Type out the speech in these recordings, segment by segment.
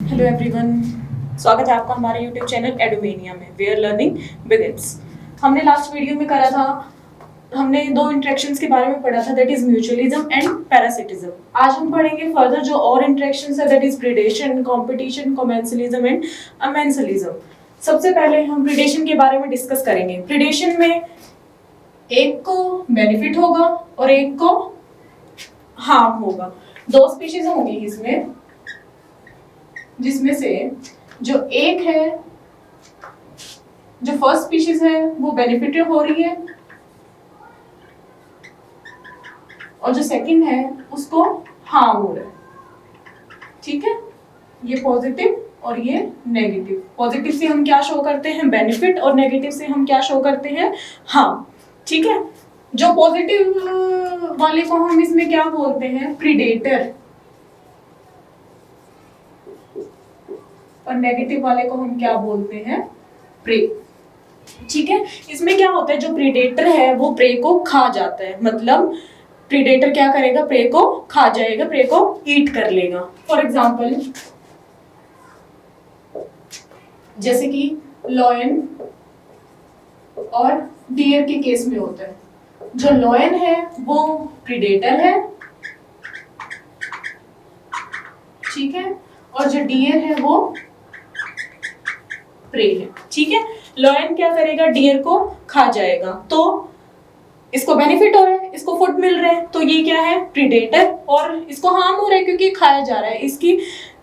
Hello everyone, स्वागत है आपका हमारे यूट्यूब चैनल एडोमेनिया में वेयर लर्निंग बिगिंस। हमने लास्ट वीडियो में करा था, हमने दो इंटरेक्शंस के बारे में पढ़ा था, that is mutualism and parasitism. आज हम पढ़ेंगे फर्दर जो और इंटरेक्शंस है, that is predation, competition, commensalism and amensalism. सबसे पहले हम प्रीडेशन के बारे में डिस्कस करेंगे। प्रीडेशन में एक को बेनिफिट होगा और एक को हार्म होगा। दो स्पीशीज होंगी इसमें, जिसमें से जो एक है, जो फर्स्ट स्पीशीज है वो बेनिफिटेड हो रही है और जो सेकंड है उसको हार्म हो रहा है। ठीक है, ये पॉजिटिव और ये नेगेटिव। पॉजिटिव से हम क्या शो करते हैं, बेनिफिट, और नेगेटिव से हम क्या शो करते हैं, हार्म। ठीक है, जो पॉजिटिव वाले को हम इसमें क्या बोलते हैं, प्रीडेटर, और नेगेटिव वाले को हम क्या बोलते हैं, प्रे। ठीक है, इसमें क्या होता है, जो प्रीडेटर है वो प्रे को खा जाता है। मतलब प्रीडेटर क्या करेगा, प्रे को खा जाएगा, प्रे को ईट कर लेगा। फॉर एग्जाम्पल जैसे कि लॉयन और डियर के केस में होता है। जो लॉयन है वो प्रीडेटर है, ठीक है, और जो डियर है वो प्रे है। ठीक है, लॉयन क्या करेगा, डियर को खा जाएगा, तो इसको बेनिफिट हो रहा है, इसको फूड मिल रहा है, तो ये क्या है, प्रीडेटर, और इसको हार्म हो रहा है क्योंकि खाया जा रहा है, इसकी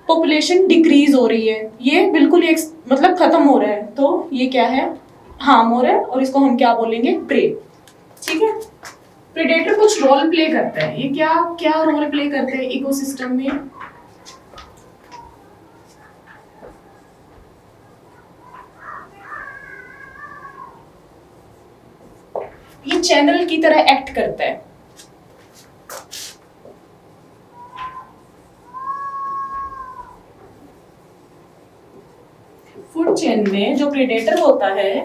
पॉपुलेशन डिक्रीज हो रही है, ये बिल्कुल एक मतलब खत्म हो रहा है, तो ये क्या है, हार्म हो रहा है, और इसको हम क्या बोलेंगे, प्रे। ठीक है, प्रीडेटर कुछ रोल प्ले करता है। ये क्या क्या रोल प्ले करते हैं इकोसिस्टम में, ये चैनल की तरह एक्ट करता है। फूड चेन में जो प्रीडेटर होता है,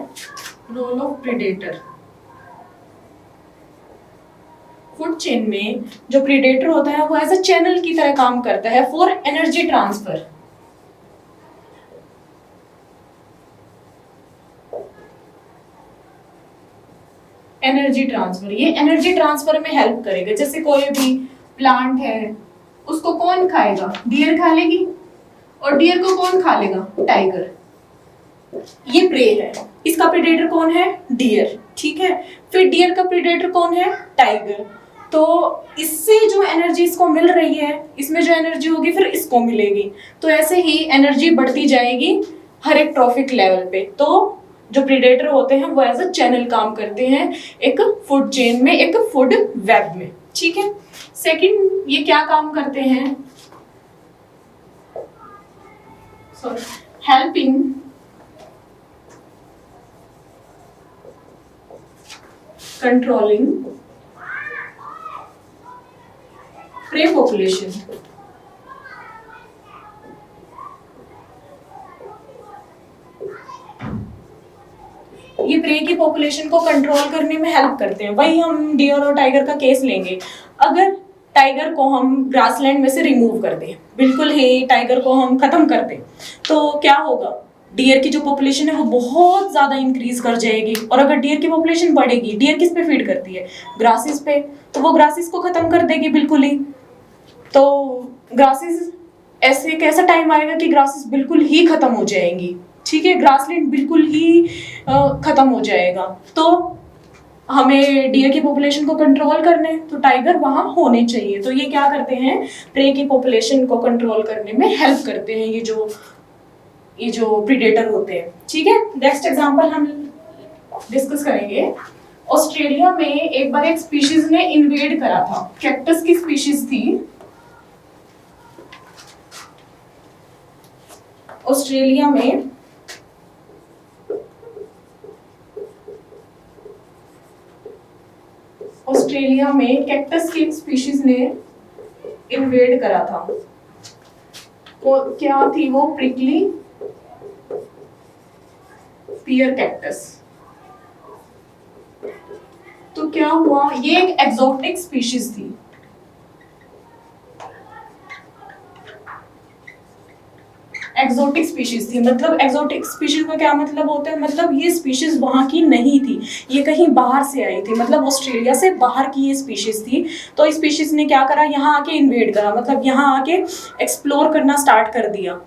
role of predator, food chain में जो प्रीडेटर होता है वो एज अ चैनल की तरह काम करता है for energy transfer. Energy transfer, ये एनर्जी ट्रांसफर में हेल्प करेगा। जैसे कोई भी प्लांट है, उसको कौन खाएगा, डियर खा लेगी, और डियर को कौन खा लेगा, टाइगर। ये प्रे है, इसका प्रेडेटर कौन है, डियर। ठीक है, फिर डियर का प्रेडेटर कौन है, टाइगर। तो इससे जो एनर्जी इसको मिल रही है, इसमें जो एनर्जी होगी फिर इसको मिलेगी, तो ऐसे ही एनर्जी बढ़ती जाएगी हर एक ट्रॉफिक लेवल पे। तो जो प्रीडेटर होते हैं वो एज अ चैनल काम करते हैं एक फूड चेन में, एक फूड वेब में। ठीक है, सेकंड ये क्या काम करते हैं, sorry, helping controlling pray population. ये प्रे की पॉपुलेशन को कंट्रोल करने में हेल्प करते हैं। वही हम डियर और टाइगर का केस लेंगे। अगर टाइगर को हम ग्रासलैंड में से रिमूव कर दें, बिल्कुल ही टाइगर को हम खत्म कर दें, तो क्या होगा, डियर की जो पॉपुलेशन है वो बहुत ज्यादा इंक्रीज कर जाएगी। और अगर डियर की पॉपुलेशन बढ़ेगी, डियर किस पे फीड करती है, ग्रासेस पे, तो वो ग्रासेस को खत्म कर देगी बिल्कुल ही। तो ग्रासेस, ऐसे एक ऐसा टाइम आएगा कि ग्रासेस बिल्कुल ही खत्म हो जाएंगी। ठीक है, ग्रासलैंड बिल्कुल ही खत्म हो जाएगा। तो हमें डियर की पॉपुलेशन को कंट्रोल करने, तो टाइगर वहां होने चाहिए। तो ये क्या करते हैं, प्रे की पॉपुलेशन को कंट्रोल करने में हेल्प करते हैं ये जो प्रीडेटर होते हैं। ठीक है, नेक्स्ट एग्जांपल हम डिस्कस करेंगे। ऑस्ट्रेलिया में एक बार एक स्पीशीज ने इन्वेड करा था, कैक्टस की स्पीशीज थी। ऑस्ट्रेलिया में कैक्टस की स्पीशीज ने इन्वेड करा था। वो क्या थी, वो प्रिकली पियर कैक्टस। तो क्या हुआ, ये एक एक्सोटिक स्पीशीज थी। एक्सोटिक स्पीशीज थी। मतलब एक्सोटिक स्पीशीज का क्या मतलब होता है, मतलब ये स्पीशीज वहाँ की नहीं थी, ये कहीं बाहर से आई थी, मतलब ऑस्ट्रेलिया से बाहर की ये स्पीशीज थी। तो इस स्पीशीज ने क्या करा, यहाँ आके इन्वेड करा, मतलब यहाँ आके एक्सप्लोर करना स्टार्ट कर दिया।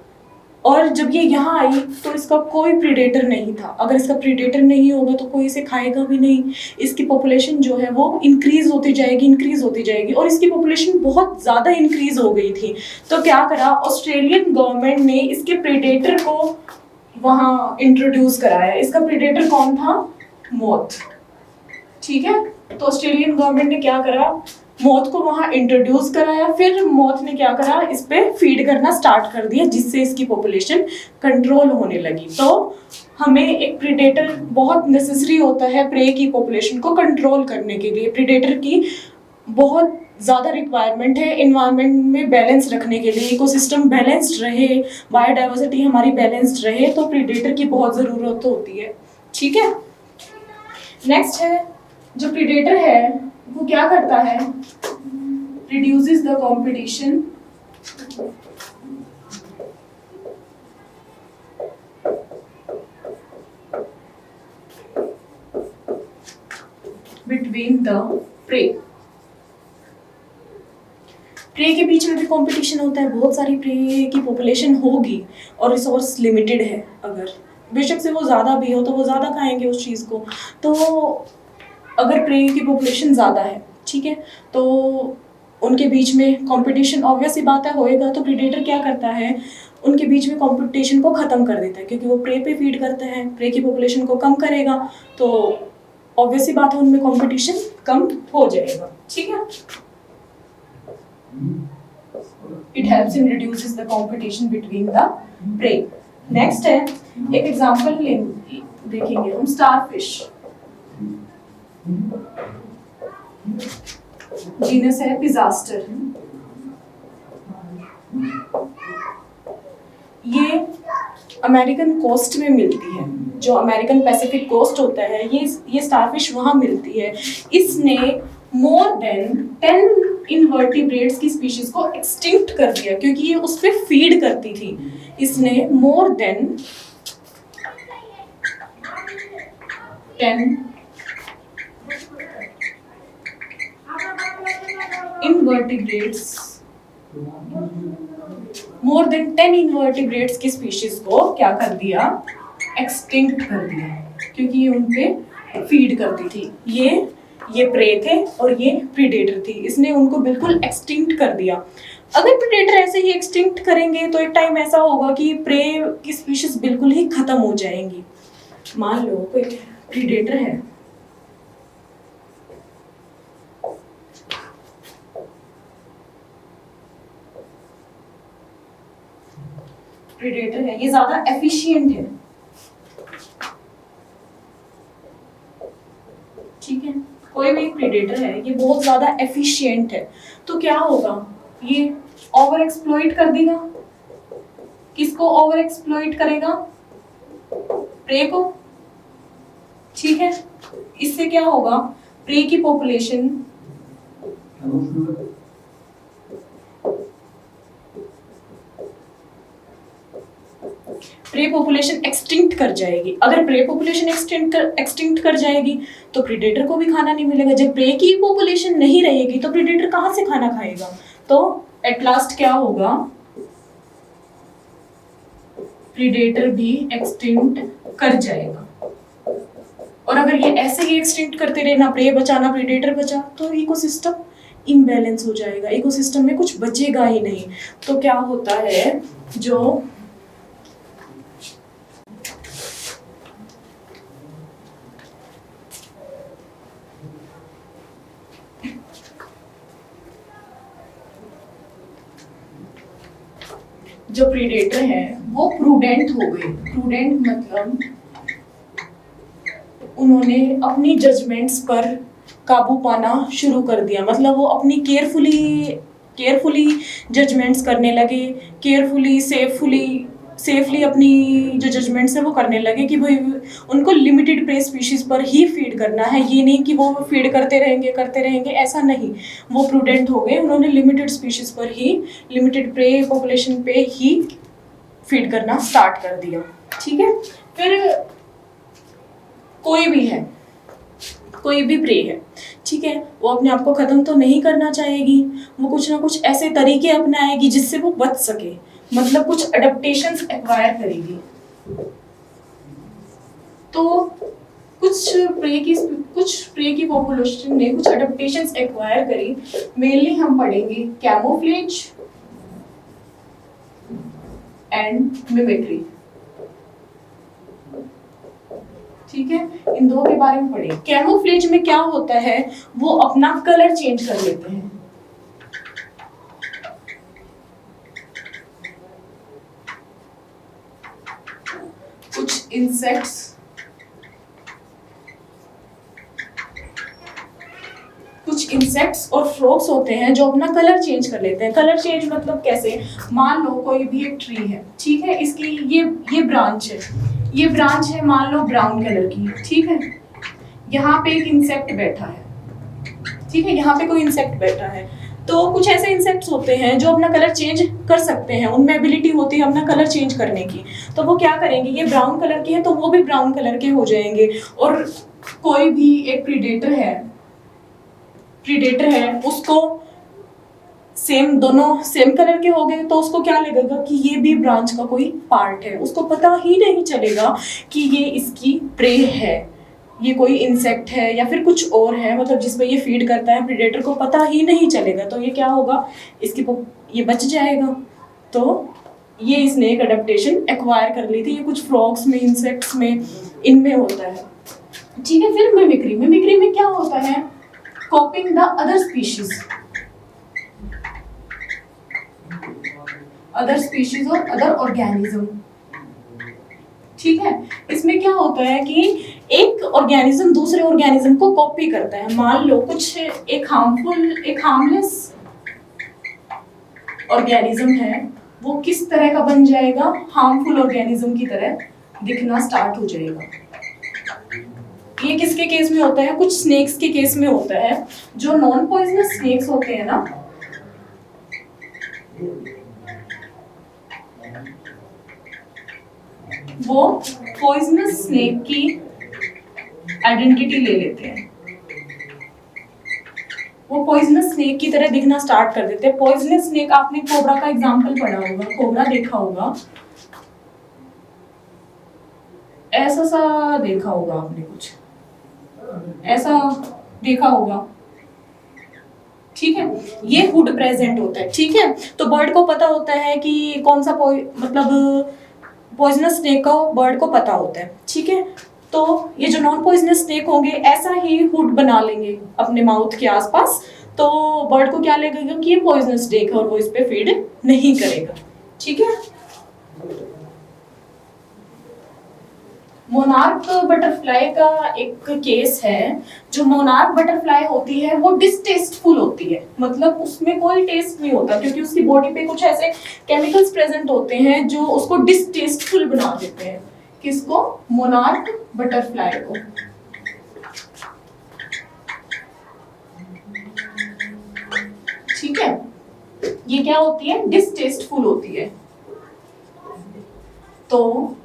और जब ये यहाँ आई तो इसका कोई प्रीडेटर नहीं था। अगर इसका प्रीडेटर नहीं होगा तो कोई इसे खाएगा भी नहीं। इसकी पॉपुलेशन जो है वो इंक्रीज होती जाएगी, इंक्रीज होती जाएगी, और इसकी पॉपुलेशन बहुत ज़्यादा इंक्रीज हो गई थी। तो क्या करा, ऑस्ट्रेलियन गवर्नमेंट ने इसके प्रीडेटर को वहाँ इंट्रोड्यूस कराया। इसका प्रीडेटर कौन था, मॉथ। ठीक है, तो ऑस्ट्रेलियन गवर्नमेंट ने क्या करा, मॉथ को वहां इंट्रोड्यूस कराया। फिर मॉथ ने क्या करा, इस पे फीड करना स्टार्ट कर दिया, जिससे इसकी पॉपुलेशन कंट्रोल होने लगी। तो हमें एक प्रीडेटर बहुत नेसेसरी होता है प्रे की पॉपुलेशन को कंट्रोल करने के लिए। प्रीडेटर की बहुत ज़्यादा रिक्वायरमेंट है एनवायरनमेंट में बैलेंस रखने के लिए, इकोसिस्टम बैलेंस्ड रहे, बायोडाइवर्सिटी हमारी बैलेंस्ड रहे, तो प्रीडेटर की बहुत ज़रूरत होती है। ठीक है, नेक्स्ट है, जो प्रीडेटर है वो क्या करता है, reduces the competition between the prey. Prey के बीच में भी कंपटीशन होता है, बहुत सारी प्रे की पॉपुलेशन होगी और रिसोर्स लिमिटेड है। अगर बेशक से वो ज़्यादा भी हो तो वो ज़्यादा खाएंगे उस चीज़ को। तो अगर प्रे की पॉपुलेशन ज़्यादा है, ठीक है, तो उनके बीच में कंपटीशन ऑब्वियस ही बात है होएगा। तो प्रीडेटर क्या करता है, उनके बीच में कंपटीशन को ख़त्म कर देता है, क्योंकि वो प्रे पे फीड करते हैं, प्रे की पॉपुलेशन को कम करेगा, तो ऑब्वियस ही बात है उनमें कंपटीशन कम हो जाएगा। ठीक है, it helps in reduces the competition between the pray. Next है, एक एग्जांपल देखेंगे हम, स्टारफिश। जीनस है पिजास्टर। ये अमेरिकन कोस्ट में मिलती है, जो अमेरिकन पैसिफिक कोस्ट होता है, ये स्टारफिश वहाँ मिलती है। इसने मोर देन 10 इनवर्टिब्रेट्स की स्पीशीज को एक्सटिंक्ट कर दिया, क्योंकि ये उस पर फीड करती थी। इसने मोर देन 10 इनवर्टिब्रेट्स की स्पीशीज को क्या कर दिया, एक्सटिंक्ट कर दिया, क्योंकि ये उन पे फीड करती थी। ये प्रे थे और ये प्रीडेटर थी, इसने उनको बिल्कुल एक्सटिंक्ट कर दिया। अगर प्रीडेटर ऐसे ही एक्सटिंक्ट करेंगे तो एक टाइम ऐसा होगा कि प्रे की स्पीशीज बिल्कुल ही खत्म हो जाएंगी। मान लो कोई प्रीडेटर है, ये ज्यादा एफिशिएंट है, ठीक है, कोई भी प्रीडेटर है, ये बहुत ज्यादा एफिशिएंट है, तो क्या होगा, ये ओवर एक्सप्लॉइट कर देगा। किसको ओवर एक्सप्लॉइट करेगा, प्रे को। ठीक है, इससे क्या होगा, प्रे की पॉपुलेशन प्रे पॉपुलेशन एक्सटिंक्ट कर जाएगी। अगर प्रे पॉपुलेशन एक्सटिंक्ट कर जाएगी तो प्रीडेटर को भी खाना नहीं मिलेगा। जब प्रे की पॉपुलेशन नहीं रहेगी तो प्रीडेटर कहाँ से खाना खाएगा। तो एट लास्ट क्या होगा, प्रीडेटर भी एक्सटिंक्ट कर जाएगा। और अगर ये ऐसे ही एक्सटिंक्ट करते रहे, ना प्रे बचा ना प्रीडेटर बचा, तो इकोसिस्टम इम्बैलेंस हो जाएगा, इकोसिस्टम में कुछ बचेगा ही नहीं। तो क्या होता है, जो प्रीडेटर है वो प्रूडेंट हो गए। प्रूडेंट मतलब उन्होंने अपनी जजमेंट्स पर काबू पाना शुरू कर दिया, मतलब वो अपनी केयरफुली जजमेंट्स करने लगे, केयरफुली सेफली अपनी जो जजमेंट्स है वो करने लगे कि भाई उनको लिमिटेड प्रे स्पीशीज पर ही फीड करना है। ये नहीं कि वो फीड करते रहेंगे, ऐसा नहीं। वो प्रूडेंट हो गए, उन्होंने लिमिटेड स्पीशीज पर ही, लिमिटेड प्रे पॉपुलेशन पे ही फीड करना स्टार्ट कर दिया। ठीक है, फिर कोई भी प्रे है, ठीक है, वो अपने आप को खत्म तो नहीं करना चाहेगी, वो कुछ ना कुछ ऐसे तरीके अपनाएगी जिससे वो बच सके, मतलब कुछ अडेप्टेशंस एक्वायर करेगी। तो कुछ प्रे की पॉपुलेशन ने कुछ अडेप्टेशंस एक्वायर करी। मेनली हम पढ़ेंगे कैमोफ्लेज एंड मिमिक्री। ठीक है, इन दो के बारे में पढ़ेंगे। कैमोफ्लेज में क्या होता है, वो अपना कलर चेंज कर लेते हैं। कुछ इंसेक्ट्स और फ्रॉग्स होते हैं जो अपना कलर चेंज कर लेते हैं। कलर चेंज मतलब कैसे, मान लो कोई भी एक ट्री है, ठीक है, इसकी ये ब्रांच है, मान लो ब्राउन कलर की, ठीक है, यहाँ पे एक इंसेक्ट बैठा है, ठीक है, यहाँ पे कोई इंसेक्ट बैठा है। तो कुछ ऐसे इंसेक्ट्स होते हैं जो अपना कलर चेंज कर सकते हैं, उनमें एबिलिटी होती है अपना कलर चेंज करने की। तो वो क्या करेंगे, ये ब्राउन कलर के हैं तो वो भी ब्राउन कलर के हो जाएंगे। और कोई भी एक प्रीडेटर है, उसको दोनों सेम कलर के हो गए तो उसको क्या लगेगा कि ये भी ब्रांच का कोई पार्ट है, उसको पता ही नहीं चलेगा कि ये इसकी प्रे है, ये कोई इंसेक्ट है या फिर कुछ और है, मतलब जिस पे ये फीड करता है, प्रीडेटर को पता ही नहीं चलेगा। तो ये क्या होगा, ये बच जाएगा। तो ये इसने एक अडेप्टेशन एक्वायर कर ली थी। ये कुछ फ्रॉग्स में, इंसेक्ट्स में, इनमें होता है। ठीक है, फिर मिमिक्री में क्या होता है, कॉपिंग द अदर स्पीशीज और अदर ऑर्गेनिज्म। ठीक है, इसमें क्या होता है कि एक ऑर्गेनिज्म दूसरे ऑर्गेनिज्म को कॉपी करता है। मान लो कुछ एक हार्मलेस ऑर्गेनिज्म है, वो किस तरह का बन जाएगा, हार्मफुल ऑर्गेनिज्म की तरह दिखना स्टार्ट हो जाएगा। ये किसके केस में होता है, कुछ स्नेक्स के केस में होता है। जो नॉन पॉइजनस स्नेक्स होते हैं ना, वो पॉइजनस स्नेक की आइडेंटिटी ले लेते हैं, वो पॉइजनस स्नेक की तरह दिखना स्टार्ट कर देते हैं। पॉइजनस स्नेक, आपने कोबरा का एग्जांपल पढ़ा होगा, कोबरा देखा होगा, ऐसा सा देखा होगा आपने, कुछ ऐसा देखा होगा। ठीक है, ये हुड प्रेजेंट होता है। ठीक है, तो बर्ड को पता होता है कि कौन सा मतलब पॉइजनस स्नेक का बर्ड को पता होता है। ठीक है, तो ये जो नॉन पॉइजनस स्नेक होंगे ऐसा ही हुड बना लेंगे अपने माउथ के आसपास, तो बर्ड को क्या लगेगा कि ये पॉइजनस स्नेक है और वो इस पे फीड नहीं करेगा। ठीक है, मोनार्क बटरफ्लाई का एक केस है। जो मोनार्क बटरफ्लाई होती है वो डिसटेस्टफुल होती है, मतलब उसमें कोई टेस्ट नहीं होता, क्योंकि उसकी बॉडी पे कुछ ऐसे केमिकल्स प्रेजेंट होते हैं जो उसको डिसटेस्टफुल बना देते हैं। किसको, मोनार्क बटरफ्लाई को। ठीक है, ये क्या होती है, डिसटेस्टफुल होती है। तो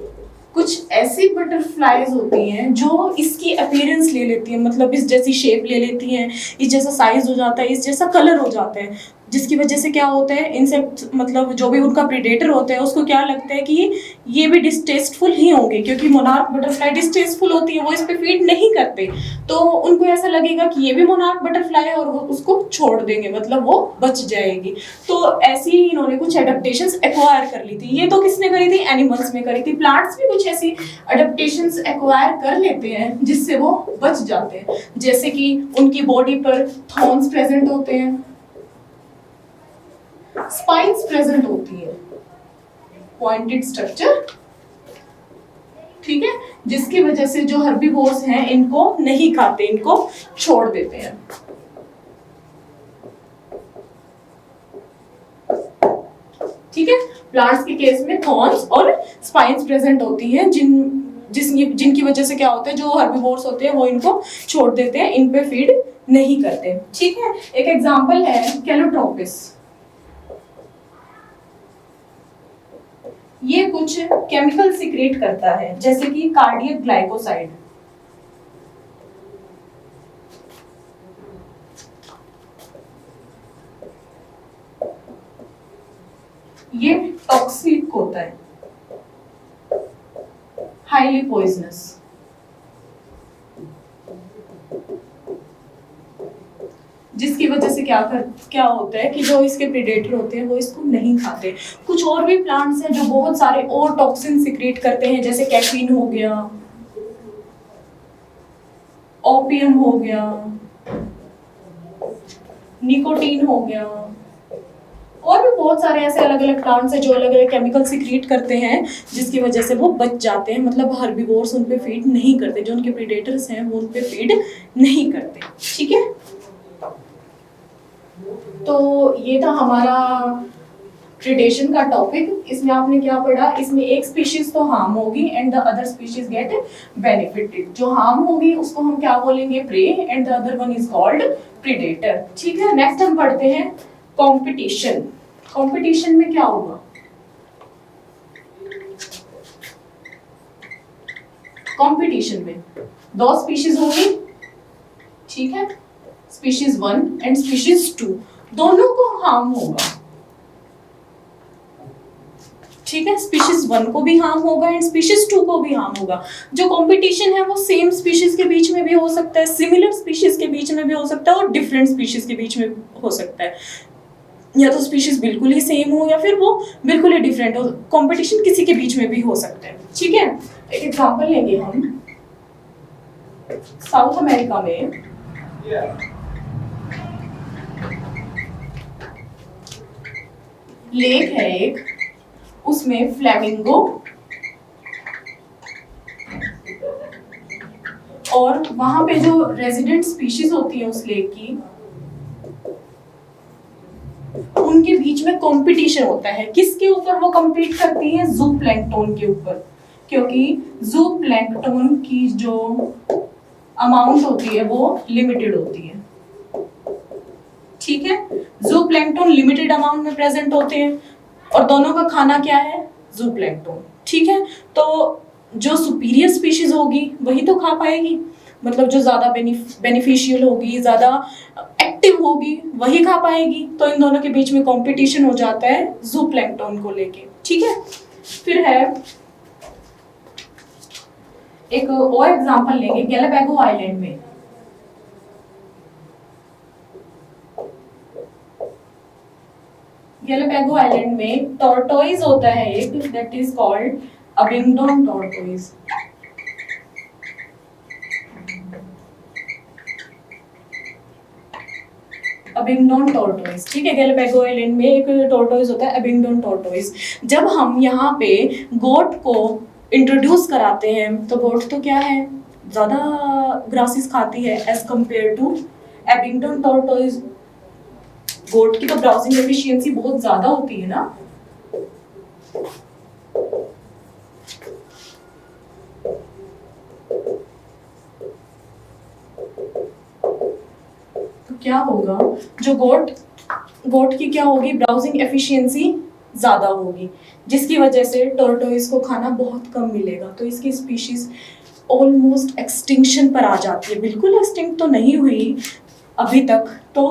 कुछ ऐसी बटरफ्लाईज होती हैं जो इसकी अपीयरेंस ले लेती हैं, मतलब इस जैसी शेप ले लेती हैं, इस जैसा साइज हो जाता है, इस जैसा कलर हो जाता है, जिसकी वजह से क्या होता है, इंसेक्ट मतलब जो भी उनका प्रीडेटर होता है उसको क्या लगता है कि ये भी डिसटेस्टफुल ही होंगे, क्योंकि मोनार्क बटरफ्लाई डिसटेस्टफुल होती है, वो इस पे फीड नहीं करते, तो उनको ऐसा लगेगा कि ये भी मोनार्क बटरफ्लाई है और वो उसको छोड़ देंगे, मतलब वो बच जाएगी। तो ऐसी ही इन्होंने कुछ एडेप्टेशंस एक्वायर कर ली थी। ये तो किसने करी थी, एनिमल्स में करी थी। प्लांट्स भी कुछ ऐसी एडेप्टेशंस एक्वायर कर लेते हैं जिससे वो बच जाते हैं, जैसे कि उनकी बॉडी पर थॉर्न्स प्रेजेंट होते हैं, स्पाइन्स प्रेजेंट होती है, पॉइंटेड स्ट्रक्चर। ठीक है, जिसकी वजह से जो हर्बीवोर्स हैं इनको नहीं खाते, इनको छोड़ देते हैं। ठीक है, प्लांट्स के केस में थॉर्न्स और स्पाइन्स प्रेजेंट होती हैं, जिनकी वजह से क्या होता है, जो हर्बीवोर्स होते हैं वो इनको छोड़ देते हैं, इन पे फीड नहीं करते। ठीक है, एक एग्जांपल है कैलोट्रोपिस। ये कुछ केमिकल सीक्रेट करता है, जैसे कि कार्डियक ग्लाइकोसाइड। ये टॉक्सिक होता है, हाईली पॉइजनस। जिसकी वजह से क्या होता है कि जो इसके प्रेडेटर होते हैं वो इसको नहीं खाते। कुछ और भी प्लांट्स हैं जो बहुत सारे और टॉक्सिन सिक्रेट करते हैं, जैसे कैफीन हो गया, ओपियम हो गया, निकोटीन हो गया, और भी बहुत सारे ऐसे अलग अलग प्लांट्स हैं जो अलग अलग केमिकल सिक्रेट करते हैं, जिसकी वजह से वो बच जाते हैं। मतलब हर्बीवोर्स उन पे फीड नहीं करते, जो उनके प्रेडेटर्स हैं वो उन पे फीड नहीं करते। ठीक है, तो ये था हमारा प्रेडेशन का टॉपिक। इसमें आपने क्या पढ़ा, इसमें एक स्पीशीज तो हार्म होगी and the other species get benefited. जो हार्म होगी उसको हम क्या बोलेंगे, prey, and the other one is called predator. ठीक है, नेक्स्ट हम पढ़ते हैं कंपटीशन। कंपटीशन में क्या होगा, कंपटीशन में दो स्पीशीज होंगी, ठीक है, स्पीशीज 1 एंड स्पीशीज 2, दोनों को हार्म होगा। ठीक है, स्पीशीज 1 को भी हार्म होगा एंड स्पीशीज 2 को भी हार्म होगा। जो कंपटीशन है वो सेम स्पीशीज के बीच में भी हो सकता है, सिमिलर स्पीशीज के बीच में भी हो सकता है, और डिफरेंट स्पीशीज के बीच में हो सकता है। या तो स्पीशीज बिल्कुल ही सेम हो या फिर वो बिल्कुल ही डिफरेंट हो। कंपटीशन किसी के बीच में भी हो सकता है। ठीक है, एक एग्जांपल लेंगे हम। साउथ अमेरिका में लेक है एक, उसमें फ्लेमिंगो और वहां पे जो रेजिडेंट स्पीशीज होती है उस लेक की, उनके बीच में कंपटीशन होता है। किसके ऊपर वो compete करती है, ज़ूप्लैंक्टन के ऊपर, क्योंकि ज़ूप्लैंक्टन की जो अमाउंट होती है वो लिमिटेड होती है। ठीक है, ज़ूप्लैंक्टन लिमिटेड अमाउंट में प्रेजेंट होते हैं और दोनों का खाना क्या है, ज़ूप्लैंक्टन। ठीक है, तो जो सुपीरियर स्पीशीज होगी वही तो खा पाएगी, मतलब जो ज्यादा बेनिफिशियल होगी, ज्यादा एक्टिव होगी, वही खा पाएगी। तो इन दोनों के बीच में कंपटीशन हो जाता है ज़ूप्लैंक्टन को लेके। ठीक है, फिर है एक और एग्जांपल लेंगे गैलापागो आइलैंड में। गैलापागो आइलैंड में टॉर्टोइज होता है एक, that is called Abingdon tortoise. Abingdon tortoise, ठीक है, गैलापागो आइलैंड में एक टॉर्टोइज होता है अबिंगडोन टॉर्टोइज। जब हम यहाँ पे गोट को इंट्रोड्यूस कराते हैं तो गोट तो क्या है, ज्यादा ग्रासेस खाती है एज कंपेयर टू अबिंगडोन टॉर्टोइज। गोट की तो ब्राउजिंग एफिशिएंसी बहुत ज्यादा होती है ना। तो क्या होगा, जो गोट की क्या होगी, ब्राउजिंग एफिशिएंसी ज्यादा होगी, जिसकी वजह से टॉर्टोइज को खाना बहुत कम मिलेगा। तो इसकी स्पीशीज ऑलमोस्ट एक्सटिंक्शन पर आ जाती है। बिल्कुल एक्सटिंक्ट तो नहीं हुई अभी तक, तो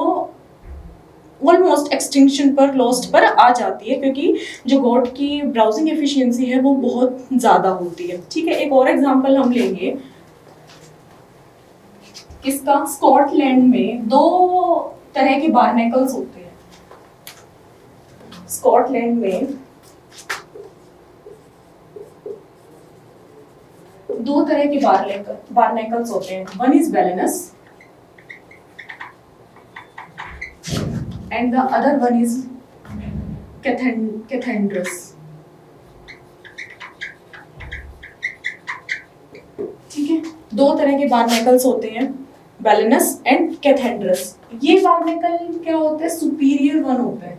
ऑलमोस्ट एक्सटिंक्शन पर, लॉस्ट पर आ जाती है, क्योंकि जो गोट की ब्राउजिंग एफिशिएंसी है वो बहुत ज्यादा होती है। ठीक है, एक और एग्जांपल हम लेंगे इसका। स्कॉटलैंड में दो तरह के बार्नेकल्स होते हैं। स्कॉटलैंड में दो तरह के बार्नेकल्स होते हैं। One is Balanus and the other one is Cathendrus. ठीक है, दो तरह के बार्नेकल्स होते हैं, बैलेनस एंड कैथेंड्रस। ये बार्नेकल क्या होता है, सुपीरियर वन होता है,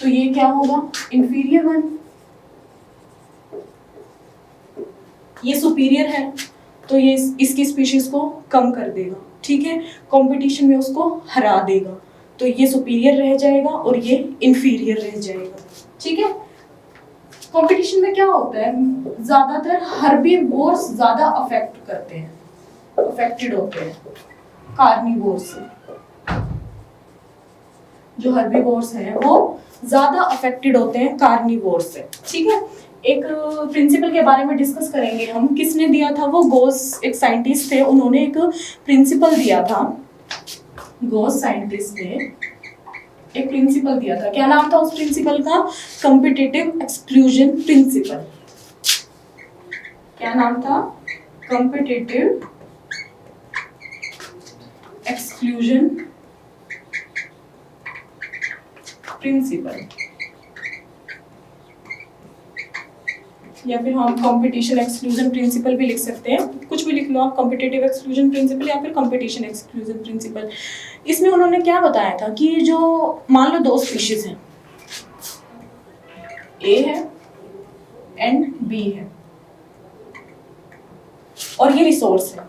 तो ये क्या होगा, इंफीरियर वन। ये सुपीरियर है तो ये इसकी स्पीशीज को कम कर देगा। ठीक है, कंपटीशन में उसको हरा देगा, तो ये सुपीरियर रह जाएगा और ये इंफीरियर रह जाएगा। ठीक है, कंपटीशन में क्या होता है, ज्यादातर हर्बीवोर्स ज्यादा अफेक्टेड होते हैं कार्निवोर्स से। जो हर्बीवोर्स हैं वो ज्यादा अफेक्टेड होते हैं कार्निवोर्स से, ठीक है। एक प्रिंसिपल के बारे में डिस्कस करेंगे हम, किसने दिया था वो, गोस एक साइंटिस्ट थे, उन्होंने एक प्रिंसिपल दिया था। गोस साइंटिस्ट ने एक प्रिंसिपल दिया था, क्या नाम था उस प्रिंसिपल का, कॉम्पिटिटिव एक्सक्लूजन प्रिंसिपल। क्या नाम था, कॉम्पिटिटिव एक्सक्लूजन प्रिंसिपल, या फिर हम कंपटीशन एक्सक्लूजन प्रिंसिपल भी लिख सकते हैं, कुछ भी लिख लो आप, कॉम्पिटिटिव एक्सक्लूजन प्रिंसिपल या फिर कंपटीशन एक्सक्लूजन प्रिंसिपल। इसमें उन्होंने क्या बताया था कि जो मान लो 2 स्पीशीज हैं, ए है एंड बी है, और ये रिसोर्स है,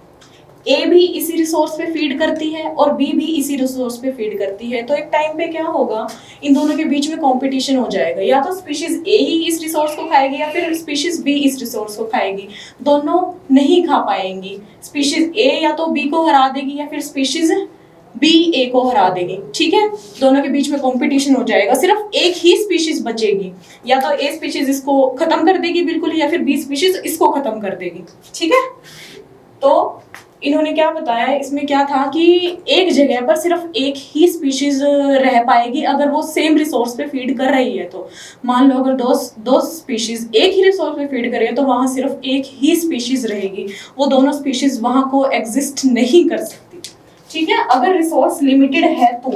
ए भी इसी रिसोर्स पे फीड करती है और बी भी इसी रिसोर्स पे फीड करती है। तो एक टाइम पे क्या होगा, इन दोनों के बीच में कंपटीशन हो जाएगा, या तो स्पीशीज ए ही इस रिसोर्स को खाएगी या फिर स्पीशीज बी इस रिसोर्स को खाएगी, दोनों नहीं खा पाएंगी। स्पीशीज ए या तो बी को हरा देगी या फिर स्पीशीज बी ए को हरा देगी, ठीक है। दोनों के बीच में कंपटीशन हो जाएगा, सिर्फ एक ही स्पीशीज बचेगी, या तो ए स्पीशीज इसको खत्म कर देगी बिल्कुल, या फिर बी स्पीशीज इसको खत्म कर देगी, ठीक है। तो इन्होंने क्या बताया, इसमें क्या था कि एक जगह पर सिर्फ एक ही स्पीशीज रह पाएगी अगर वो सेम रिसोर्स पे फीड कर रही है। तो मान लो अगर दो स्पीशीज एक ही रिसोर्स पे फीड कर रही है तो वहां सिर्फ एक ही स्पीशीज रहेगी, वो दोनों स्पीशीज वहां को एग्जिस्ट नहीं कर सकती, ठीक है। अगर रिसोर्स लिमिटेड है तो,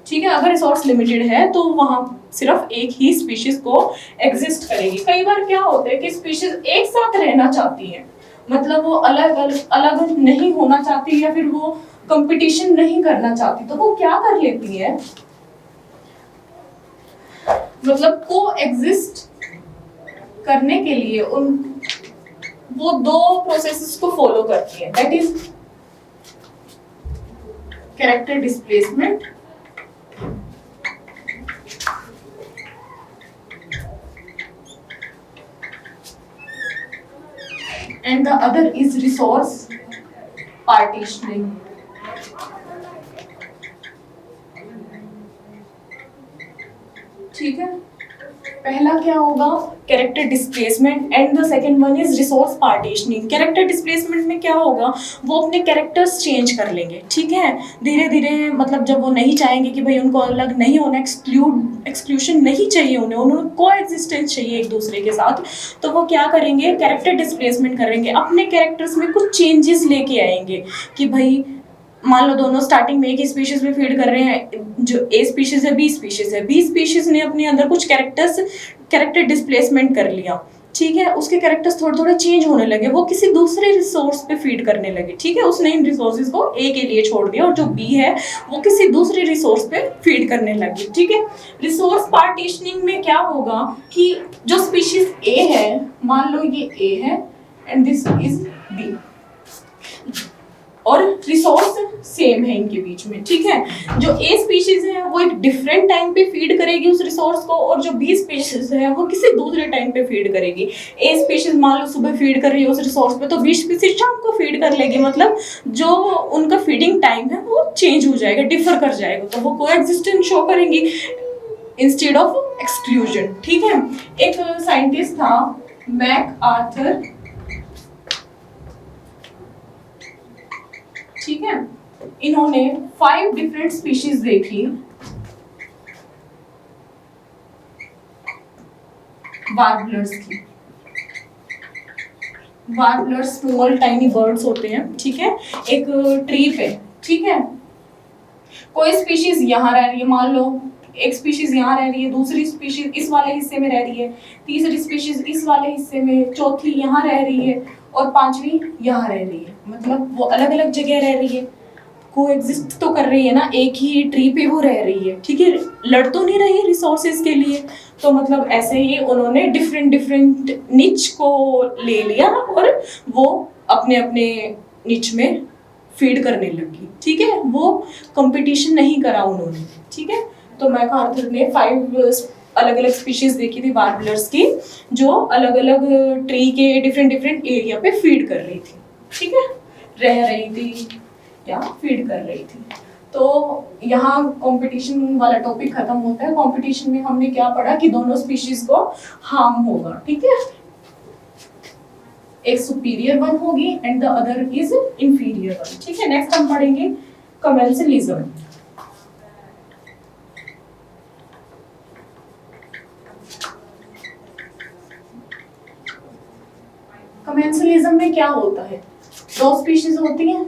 ठीक है, अगर रिसोर्स लिमिटेड है तो वहां सिर्फ एक ही स्पीशीज को एग्जिस्ट करेगी। कई बार क्या होता है कि स्पीशीज एक साथ रहना चाहती है, मतलब वो अलग नहीं होना चाहती या फिर वो कंपटीशन नहीं करना चाहती, तो वो क्या कर लेती है, मतलब को एग्जिस्ट करने के लिए वो 2 प्रोसेसेस को फॉलो करती है, that is character displacement and the other is resource partitioning. ठीक है, पहला क्या होगा, character displacement, and the second one is resource partitioning. Character displacement में क्या होगा, वो अपने कैरेक्टर्स चेंज कर लेंगे, ठीक है, धीरे धीरे, मतलब जब वो नहीं चाहेंगे कि भाई उनको अलग नहीं होना, एक्सक्लूशन नहीं चाहिए उन्हें को एग्जिस्टेंस चाहिए एक दूसरे के साथ, तो वो क्या करेंगे, कैरेक्टर डिस्प्लेसमेंट करेंगे, अपने कैरेक्टर्स में कुछ चेंजेस लेके आएंगे कि भाई मान लो दोनों स्टार्टिंग में एक ही स्पीशीज में फीड कर रहे हैं, जो ए स्पीशीज है बी स्पीशीज है, बी स्पीशीज ने अपने अंदर कुछ कैरेक्टर डिस्प्लेसमेंट कर लिया, ठीक है, उसके कैरेक्टर्स थोड़े थोड़े चेंज होने लगे, वो किसी दूसरे रिसोर्स पे फीड करने लगे, ठीक है, उसने इन रिसोर्सेज को ए के लिए छोड़ दिया और जो बी है वो किसी दूसरे रिसोर्स पे फीड करने लगी, ठीक है। रिसोर्स पार्टीशनिंग में क्या होगा कि जो स्पीशीज ए है, मान लो ये ए है एंड दिस इज बी, और रिसोर्स सेम है इनके बीच में, ठीक है। जो ए स्पीशीज है वो एक डिफरेंट टाइम पे फीड करेगी उस रिसोर्स को, और जो बी स्पीशीज है वो किसी दूसरे टाइम पे फीड करेगी। ए स्पीशीज मान लो सुबह फीड कर रही है उस रिसोर्स पे, तो बी स्पीशीज शाम को फीड कर लेगी, मतलब जो उनका फीडिंग टाइम है वो चेंज हो जाएगा, डिफर कर जाएगा, तो वो कोएग्जिस्टेंस शो करेंगी इंस्टेड ऑफ एक्सक्लूजन, ठीक है। एक साइंटिस्ट था मैकआर्थर, ठीक है, इन्होंने 5 डिफरेंट स्पीशीज देखी वार्बलर्स की। वार्बलर्स स्मॉल टाइनी बर्ड्स होते हैं, ठीक है, एक ट्री पे, ठीक है, कोई स्पीशीज यहाँ रह रही है, मान लो एक स्पीशीज यहाँ रह रही है, दूसरी स्पीशीज इस वाले हिस्से में रह रही है, तीसरी स्पीशीज इस वाले हिस्से में, चौथी यहाँ रह रही है और 5वीं यहाँ रह रही है, मतलब वो अलग अलग जगह रह रही है, को एग्जिस्ट तो कर रही है ना, एक ही ट्री पे वो रह रही है, ठीक है, लड़ तो नहीं रही है रिसोर्सेज के लिए। तो मतलब ऐसे ही उन्होंने डिफरेंट निच को ले लिया और वो अपने अपने निच में फीड करने लगी, ठीक है, वो कंपटीशन नहीं करा उन्होंने, ठीक है। तो मैकआर्थर ने 5 अलग अलग स्पीशीज देखी थी वार्बलर्स की, जो अलग अलग ट्री के डिफरेंट डिफरेंट एरिया पे फीड कर रही थी, ठीक है, रह रही थी या फीड कर रही थी। तो यहाँ कंपटीशन वाला टॉपिक खत्म होता है। कंपटीशन में हमने क्या पढ़ा कि दोनों स्पीशीज को हार्म होगा, ठीक है, एक सुपीरियर वन होगी and the other is inferior one, ठीक है। नेक्स्ट हम पढ़ेंगे कमेंसलिज्म। कमेंसलिज्म में क्या होता है, दो स्पीशीज होती हैं,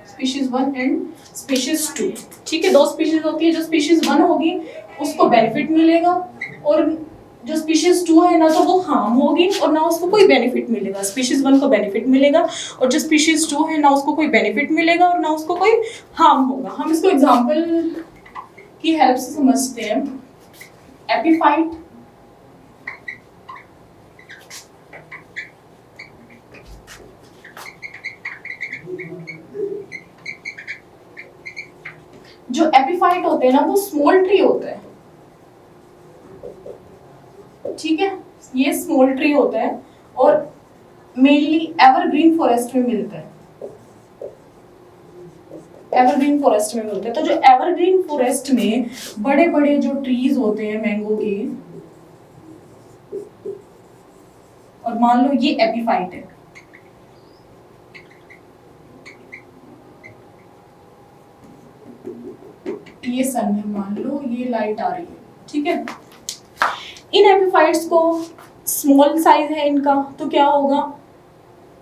species one and species two, ठीक है, दो स्पीशीज होती है। जो स्पीशीज वन होगी उसको बेनिफिट मिलेगा और जो स्पीशीज टू है ना तो वो हार्म होगी और ना उसको कोई बेनिफिट मिलेगा। स्पीशीज वन को बेनिफिट मिलेगा और जो स्पीशीज टू है ना उसको कोई बेनिफिट मिलेगा और ना उसको कोई हार्म होगा। हम इसको एग्जांपल की हेल्प से समझते हैं। एपीफाइट, जो एपीफाइट होते हैं ना वो स्मॉल ट्री होता है, ठीक है, ये स्मॉल ट्री होता है और मेनली एवरग्रीन फॉरेस्ट में मिलता है, एवरग्रीन फॉरेस्ट में मिलता है। तो जो एवरग्रीन फॉरेस्ट में बड़े बड़े जो ट्रीज होते हैं मैंगो के, और मान लो ये एपीफाइट है, ये सन है, मान लो ये लाइट आ रही है, ठीक है। इन एपीफाइट्स को स्मॉल साइज है इनका, तो क्या होगा,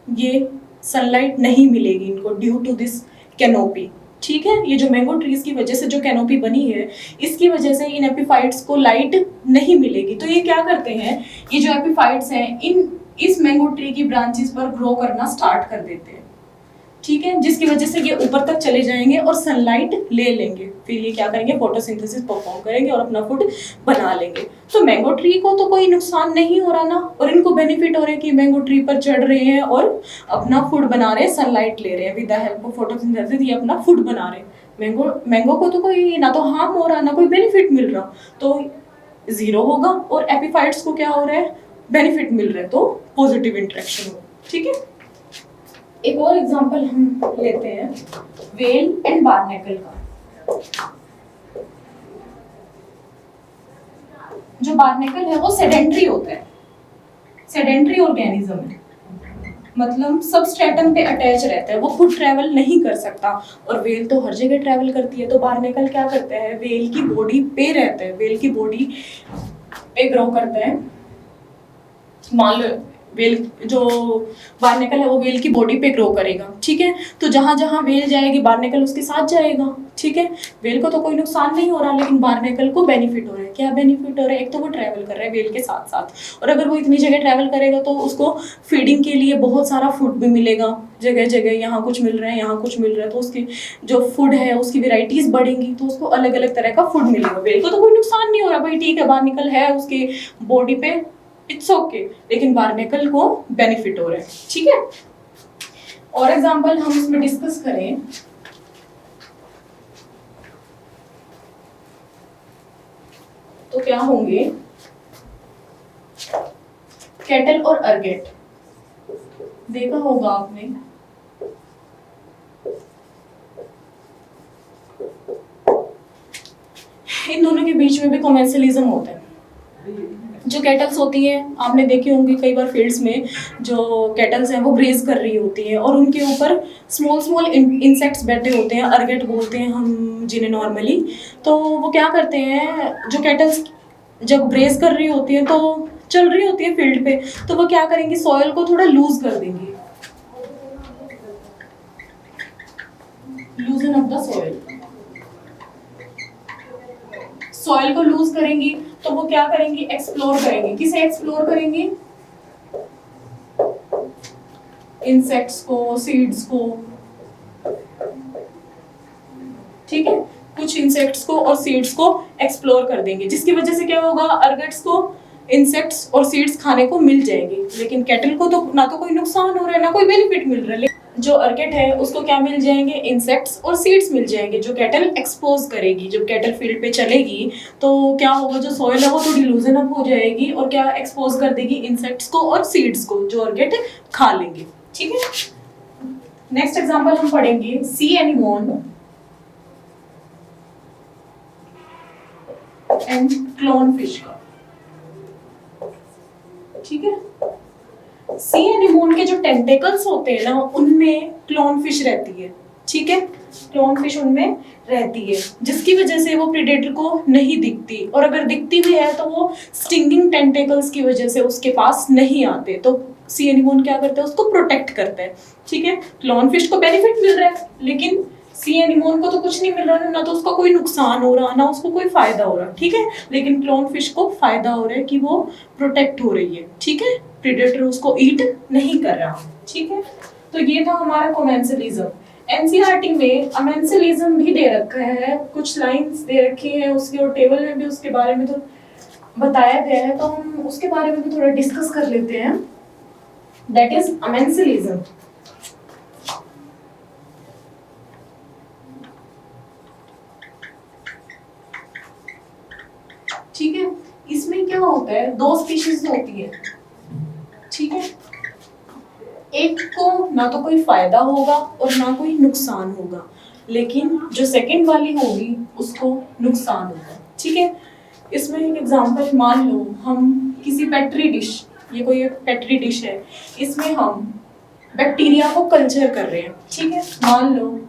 ये सनलाइट नहीं मिलेगी इनको ड्यू टू दिस कैनोपी, ठीक है। ये जो मैंगो ट्रीज की वजह से जो कैनोपी बनी है इसकी वजह से इन एपीफाइट्स को लाइट नहीं मिलेगी। तो ये क्या करते हैं, ये जो एपीफाइट्स हैं इस मैंगो ट्री की ब्रांचेस पर ग्रो करना स्टार्ट कर देते हैं, ठीक है, जिसकी वजह से ये ऊपर तक चले जाएंगे और सनलाइट ले लेंगे, फिर ये क्या करेंगे, फोटोसिंथेसिस परफॉर्म करेंगे और अपना फूड बना लेंगे। तो मैंगो ट्री को तो कोई नुकसान नहीं हो रहा ना, और इनको बेनिफिट हो रहा है कि मैंगो ट्री पर चढ़ रहे हैं और अपना फूड बना रहे हैं, सनलाइट ले रहे हैं, with the help of photosynthesis ये अपना फूड बना रहे हैं। मैंगो को तो कोई ना तो हार्म हो रहा ना कोई बेनिफिट मिल रहा, तो जीरो होगा। और एपीफाइट्स को क्या हो रहा है, बेनिफिट मिल रहा है, तो पॉजिटिव इंटरेक्शन हो, ठीक है। एक और एग्जांपल हम लेते हैं वेल एंड बार्नेकल का। जो बार्नेकल है वो सेडेंट्री होता है, सेडेंट्री ऑर्गेनिज्म है, मतलब सबस्ट्रेटम पे अटैच रहता है, वो खुद ट्रैवल नहीं कर सकता। और वेल तो हर जगह ट्रैवल करती है, तो बार्नेकल क्या करता है, वेल की बॉडी पे रहता है, वेल की बॉडी पे ग्रो करता है। मान लो वेल जो बार्नेकल है वो वेल की बॉडी पे ग्रो करेगा, ठीक है, तो जहां जहां वेल जाएगी बार्नेकल उसके साथ जाएगा, ठीक है। वेल को तो कोई नुकसान नहीं हो रहा, लेकिन बार्नेकल को बेनिफिट हो रहा है। क्या बेनिफिट हो रहा है, एक तो वो ट्रैवल कर रहा है वेल के साथ साथ, और अगर वो इतनी जगह ट्रैवल करेगा तो उसको फीडिंग के लिए बहुत सारा फूड भी मिलेगा, जगह जगह यहाँ कुछ मिल रहा है यहाँ कुछ मिल रहा है, तो उसकी जो फूड है उसकी वेराइटीज बढ़ेंगी, तो उसको अलग अलग तरह का फूड मिलेगा। वेल को तो कोई नुकसान नहीं हो रहा, भाई ठीक है, बार्नेकल है उसकी बॉडी पे, इट्स ओके, लेकिन बार्नेकल को बेनिफिट हो रहा है, ठीक है। और एग्जांपल हम इसमें डिस्कस करें तो क्या होंगे, कैटल और अर्गेट, देखा होगा आपने, इन दोनों के बीच में भी कॉमेंसलिज्म होता है। जो कैटल्स होती हैं आपने देखी होंगी कई बार फील्ड्स में, जो कैटल्स हैं वो ग्रेज कर रही होती हैं और उनके ऊपर स्मॉल स्मॉल इंसेक्ट्स बैठे होते हैं, अर्गेट बोलते हैं हम जिन्हें नॉर्मली। तो वो क्या करते हैं, जो कैटल्स जब ग्रेज कर रही होती हैं तो चल रही होती है फील्ड पे, तो वो क्या करेंगी, सॉइल को थोड़ा लूज कर देंगी, लूजन ऑफ द सॉइल, सॉइल को लूज करेंगी। तो वो क्या करेंगी, एक्सप्लोर करेंगी, किसे एक्सप्लोर करेंगी, इंसेक्ट्स को, सीड्स को, ठीक है, कुछ इंसेक्ट्स को और सीड्स को एक्सप्लोर कर देंगे, जिसकी वजह से क्या होगा, अर्गेट्स को इंसेक्ट्स और सीड्स खाने को मिल जाएंगे। लेकिन कैटल को तो ना तो कोई नुकसान हो रहा है ना कोई बेनिफिट मिल रहा है। जो अर्किड है उसको क्या मिल जाएंगे, इंसेक्ट्स और सीड्स मिल जाएंगे जो कैटल एक्सपोज करेगी। जब कैटल फील्ड पे चलेगी तो क्या होगा, जो सॉइल है वो थोड़ी लूजन अप हो जाएगी और क्या एक्सपोज कर देगी, इंसेक्ट्स को और सीड्स को जो अर्किड खा लेंगे। ठीक है, नेक्स्ट एग्जांपल हम पढ़ेंगे सी एनीमोन एंड क्लोन फिश का। ठीक है, सी एनीमोन के जो टेंटेकल्स होते हैं ना उनमें क्लोन फिश रहती है। ठीक है, क्लोन फिश उनमें रहती है जिसकी वजह से वो प्रेडेटर को नहीं दिखती, और अगर दिखती भी है तो वो स्टिंगिंग टेंटेकल्स की वजह से उसके पास नहीं आते। तो सी एनीमोन क्या करता है, उसको प्रोटेक्ट करता है। ठीक है, क्लोन फिश को बेनिफिट मिल रहा है लेकिन सी एनीमोन को तो कुछ नहीं मिल रहा, ना तो उसका कोई नुकसान हो रहा ना उसको कोई फायदा हो रहा। ठीक है, लेकिन क्लोन फिश को फायदा हो रहा है कि वो प्रोटेक्ट हो रही है। ठीक है, प्रेडेटर उसको ईट नहीं कर रहा। ठीक है, तो ये था हमारा कोमेंसलिज्म। एनसीईआरटी में अमेंसलिज्म भी दे रखा है, कुछ लाइंस दे रखी है उसके, और टेबल में भी उसके बारे में तो बताया गया है, तो हम उसके बारे में भी थोड़ा डिस्कस कर लेते हैं। That is amensalism. ठीक है, इसमें क्या होता है, दो स्पीशीज होती है। ठीक है, एक को ना तो कोई फायदा होगा और ना कोई नुकसान होगा, लेकिन जो सेकंड वाली होगी उसको नुकसान होगा। ठीक है, इसमें एक एग्जांपल मान लो हम किसी पेट्री डिश, ये कोई एक पेट्री डिश है, इसमें हम बैक्टीरिया को कल्चर कर रहे हैं। ठीक है, मान लो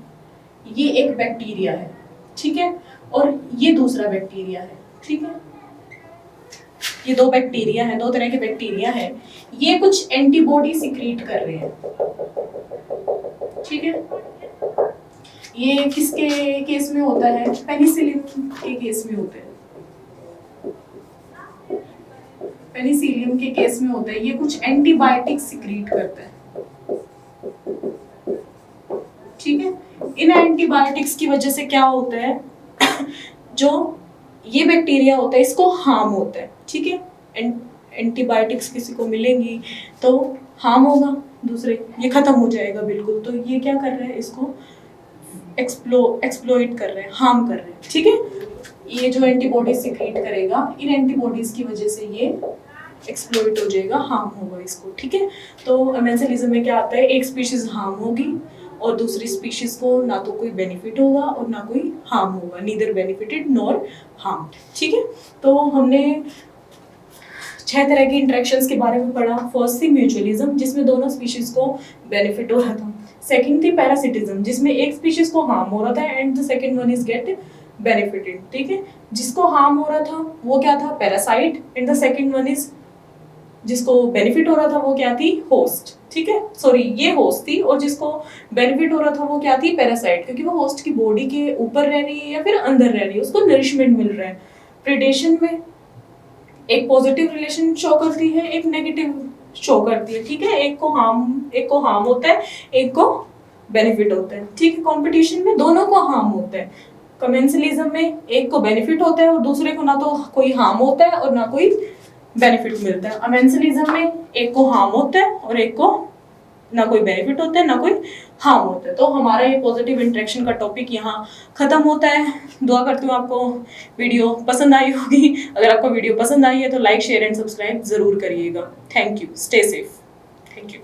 ये एक बैक्टीरिया है। ठीक है, और ये दूसरा बैक्टीरिया है। ठीक है, ये दो बैक्टीरिया है, दो तरह के बैक्टीरिया है, ये कुछ एंटीबॉडी सिक्रीट कर रहे हैं। ठीक है, ये किसके केस में होता है, पेनिसिलियम के केस में होता है। पेनिसिलियम के केस में होता है, ये कुछ एंटीबायोटिक सिक्रीट करता है। ठीक है, इन एंटीबायोटिक्स की वजह से क्या होता है जो ये बैक्टीरिया होता है इसको हार्म होता है। ठीक है, एंटीबायोटिक्स किसी को मिलेंगी तो हार्म होगा, दूसरे ये खत्म हो जाएगा बिल्कुल। तो ये क्या कर रहे हैं, इसको एक्सप्लोइट कर रहे हैं, हार्म कर रहे हैं। ठीक है, ये जो एंटीबॉडी सिक्रीट करेगा, इन एंटीबॉडीज की वजह से ये एक्सप्लोइट हो जाएगा, हार्म होगा इसको। ठीक है, तो अमेंसलिज्म में क्या आता है, एक स्पीशीज हार्म होगी और दूसरी स्पीशीज को ना तो कोई बेनिफिट होगा और ना कोई हार्म होगा, नीदर बेनिफिटेड नॉर हार्म्ड। ठीक है, तो हमने 6 तरह की इंटरेक्शंस के बारे में पढ़ा। फर्स्ट थी म्यूचुअलिज्म जिसमें दोनों स्पीशीज को बेनिफिट हो रहा था। सेकंड थी पैरासिटिज्म जिसमें एक स्पीशीज को हार्म हो रहा था and the second one is get benefited. ठीक है, जिसको हार्म हो रहा था वो क्या था, parasite, and the second one is जिसको बेनिफिट हो रहा था वो क्या थी, होस्ट। ठीक है, सॉरी ये होस्ट थी, और जिसको बेनिफिट हो रहा था वो क्या थी, पैरासाइट, क्योंकि वो होस्ट की बॉडी के ऊपर रह रही है या फिर अंदर रह रही है, उसको नरिशमेंट मिल रहा है। प्रेडेशन में एक पॉजिटिव रिलेशन शो करती है, एक नेगेटिव शो करती है। ठीक है, एक को हार्म होता है, एक को बेनिफिट होता है। ठीक है, कंपटीशन में दोनों को हार्म होता है। कमेंसलिज्म में एक को बेनिफिट होता है और दूसरे को ना तो कोई हार्म होता है और ना कोई बेनिफिट मिलता है। अमेंसलिज्म में एक को हार्म होता है और एक को ना कोई बेनिफिट होता है ना कोई हार्म होता है। तो हमारा ये पॉजिटिव इंटरेक्शन का टॉपिक यहाँ खत्म होता है। दुआ करती हूँ आपको वीडियो पसंद आई होगी। अगर आपको वीडियो पसंद आई है तो लाइक, शेयर एंड सब्सक्राइब जरूर करिएगा। Thank you, stay safe, thank you.